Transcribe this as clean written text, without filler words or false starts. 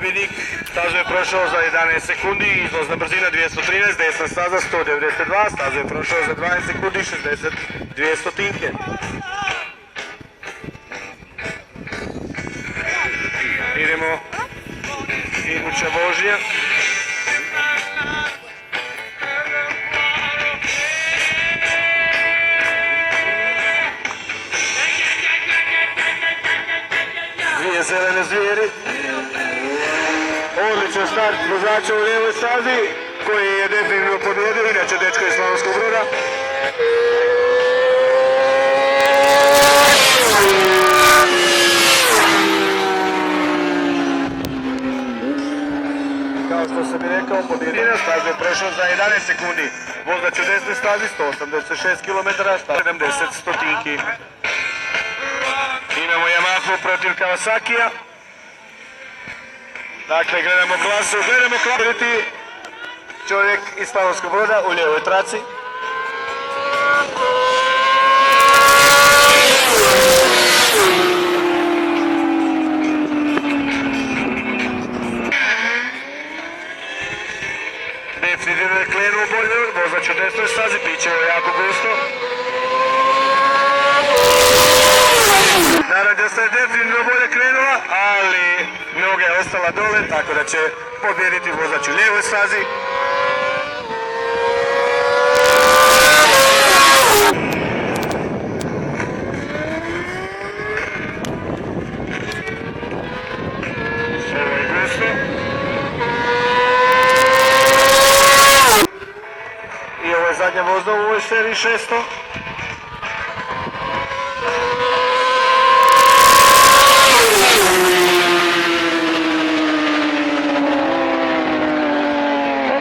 pobjednik. Stazu je prošao za 11 sekundi, izlazna brzina 213, desna staza 192, stazu je prošao za 12 sekundi, 62 stotinke. Idemo, iduća vožnja. Dvije zelene zvijeri. Odličan start vozača u lijevoj stazi koji je definitivno pobjedio, inače dečko iz Slavonskog Broda. Kao što sam i rekao, pobjedio na stazu je prešao za 11 sekundi. Vozač u desnoj stazi 186 km, 70 stotinki. Imamo Yamahu protiv Kawasakija. Dakle, gledamo klasu, čovjek iz Slavonskog Broda u lijevoj traci. Definitivno je krenuo bolje, vozač u desnoj stazi, bit će jako gusto. Naranđasta je definitivno bolje krenula, ali noga je ostala dole, tako da će pobjediti vozač u lijevoj stazi. Ovo je gusto. I ovo je zadnja vozna u ovoj seriji 600.